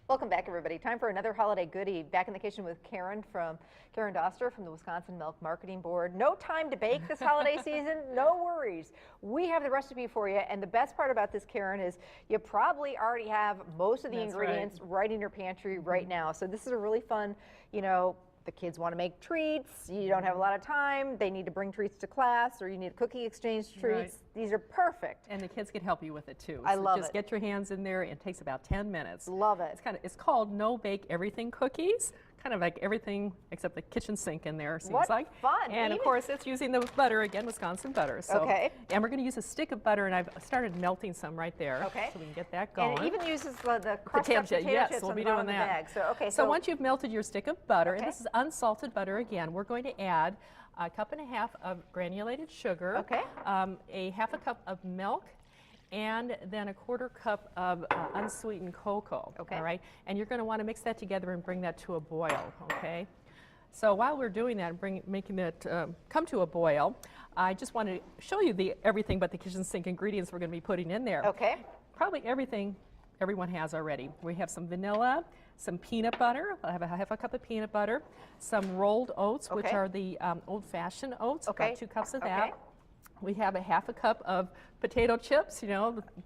Welcome back, everybody. Time for another holiday goodie. Back in the kitchen with Karen Doster from the Wisconsin Milk Marketing Board. No time to bake this holiday season. No worries. We have the recipe for you. And the best part about this, Karen, is you probably already have most of the ingredients right in your pantry right now. So this is a really fun, the kids want to make treats, you don't have a lot of time, they need to bring treats to class, or you need cookie exchange treats. Right. These are perfect. And the kids can help you with it too. I love it. Just get your hands in there. It takes about 10 minutes. Love it. It's called No Bake Everything Cookies. Kind of like everything except the kitchen sink in there, seems what like. Fun. And of course, it's using the butter again, Wisconsin butter. So, okay. And we're going to use a stick of butter, and I've started melting some right there. Okay. So we can get that going. And it even uses the crushed up potato yes, chips we'll on be the bottom doing of the that. bag. So, okay. So once you've melted your stick of butter, okay. and this is unsalted butter again, we're going to add a cup and a half of granulated sugar, okay. A half a cup of milk, and then a quarter cup of unsweetened cocoa. Okay. All right. And you're going to want to mix that together and bring that to a boil. Okay. So while we're doing that and making it come to a boil, I just want to show you everything but the kitchen sink ingredients we're going to be putting in there. Okay. Probably everything everyone has already. We have some vanilla, some peanut butter. I have half a cup of peanut butter, some rolled oats, which are the old-fashioned oats, about 2 cups of that. We have a half a cup of potato chips,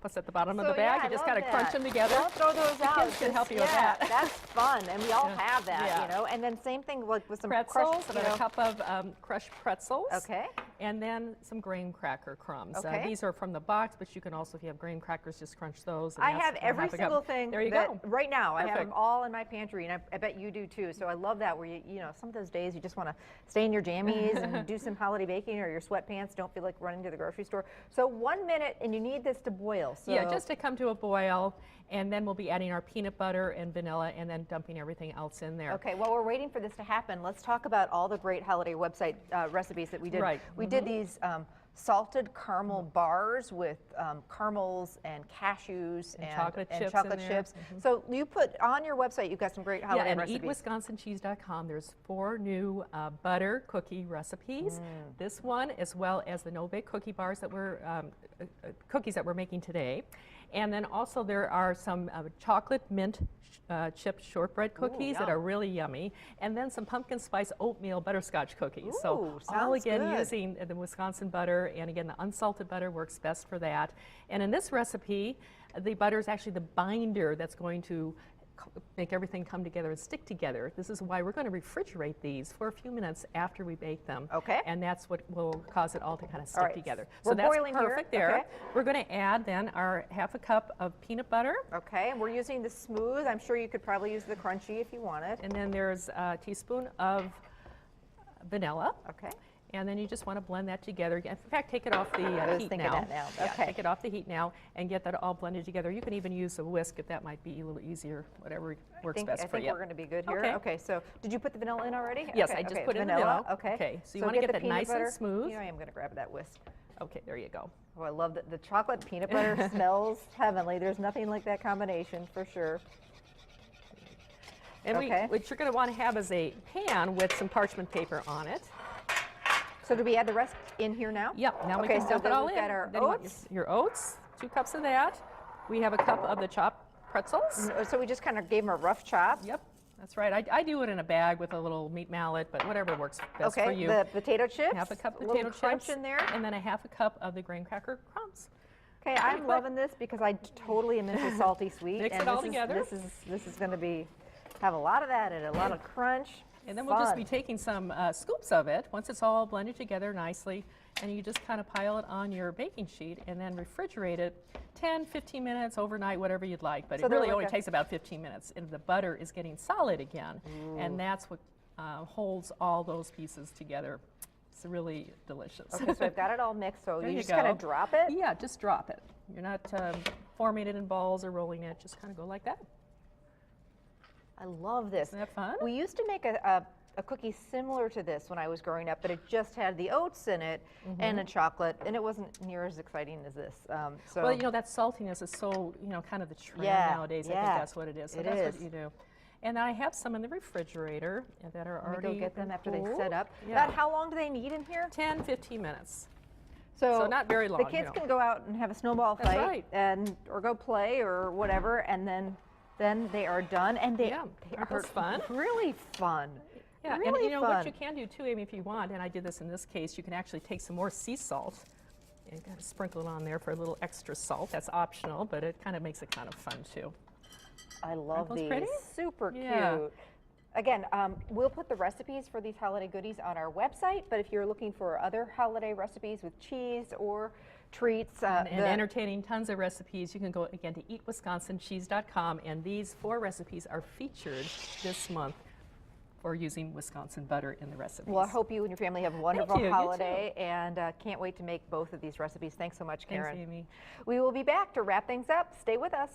what's at the bottom of the bag. You just got to crunch them together. Don't throw those out. Kids can help you with that. That's fun, and we all have that, And then same thing with some pretzels, crushed, about a cup of crushed pretzels. Okay. And then some graham cracker crumbs. Okay. These are from the box, but you can also, if you have graham crackers, just crunch those. I have every single thing. There you go. Right now, Perfect. I have them all in my pantry, and I bet you do too. So I love that, where some of those days you just want to stay in your jammies and do some holiday baking, or your sweatpants don't feel like running to the grocery store. So 1 minute, and you need this to boil. So yeah, just to come to a boil, and then we'll be adding our peanut butter and vanilla, and then dumping everything else in there. Okay, while we're waiting for this to happen, let's talk about all the great holiday website recipes that we did. Right. We did these salted caramel bars with caramels and cashews and chocolate chips. So you put on your website, you've got some great holiday recipes. EatWisconsinCheese.com. There's 4 new butter cookie recipes. This one, as well as the no-bake cookie bars that we're cookies that we're making today. And then also there are some chocolate mint chip shortbread cookies that are really yummy, and then some pumpkin spice oatmeal butterscotch cookies. So all again using the Wisconsin butter, and again the unsalted butter works best for that. And in this recipe, the butter is actually the binder that's going to make everything come together and stick together. This is why we're going to refrigerate these for a few minutes after we bake them. Okay. And that's what will cause it all to kind of stick together. So that's perfect there. Okay. We're going to add then our half a cup of peanut butter. Okay, and we're using the smooth. I'm sure you could probably use the crunchy if you wanted. And then there's a teaspoon of vanilla. Okay. And then you just want to blend that together. In fact, take it off the heat now. Yeah, take it off the heat now and get that all blended together. You can even use a whisk if that might be a little easier, whatever works best for you. I think we're going to be good here. Okay, so did you put the vanilla in already? Yes, I just put in the vanilla. Okay. So you want to get that nice and smooth. I am going to grab that whisk. Okay, there you go. Oh, I love that. The chocolate peanut butter smells heavenly. There's nothing like that combination for sure. And what you're going to want to have is a pan with some parchment paper on it. So do we add the rest in here now? Yep, now we can dump it all in. Our oats. Your oats, 2 cups of that. We have a cup of the chopped pretzels. So we just kind of gave them a rough chop? Yep, that's right. I do it in a bag with a little meat mallet, but whatever works best for you. The potato chips. Half a cup of potato chips in there. And then a half a cup of the graham cracker crumbs. Okay, I'm loving this because I totally am into salty sweet. Mix it all together. This is going to have a lot of that and a lot of crunch. And then we'll just be taking some scoops of it once it's all blended together nicely, and you just kind of pile it on your baking sheet and then refrigerate it 10, 15 minutes overnight, whatever you'd like. But it really only takes about 15 minutes, and the butter is getting solid again, and that's what holds all those pieces together. It's really delicious. Okay, so I've got it all mixed, so you just kind of drop it? Yeah, just drop it. You're not forming it in balls or rolling it, just kind of go like that. I love this. Isn't that fun? We used to make a cookie similar to this when I was growing up, but it just had the oats in it and a chocolate, and it wasn't near as exciting as this. Well, that saltiness is so, kind of the trend nowadays. I think that's what it is. So that's what you do. And I have some in the refrigerator that are already go get them after they set up. Yeah. About how long do they need in here? 10, 15 minutes. So not very long. The kids can go out and have a snowball fight or go play or whatever, and then then they are done, and they Aren't are those fun? really fun. Yeah, really and you know fun. what you can do too, Amy, if you want, and I did this in this case, you can actually take some more sea salt and kind of sprinkle it on there for a little extra salt. That's optional, but it kind of makes it kind of fun too. I love those these. pretty? Super Yeah. cute. Again, we'll put the recipes for these holiday goodies on our website, but if you're looking for other holiday recipes with cheese or treats, And entertaining tons of recipes, you can go again to eatwisconsincheese.com, and these 4 recipes are featured this month for using Wisconsin butter in the recipes. well, I hope you and your family have a wonderful you. You holiday, and can't wait to make both of these recipes. Thanks so much, Karen. Thanks, Amy. We will be back to wrap things up. Stay with us.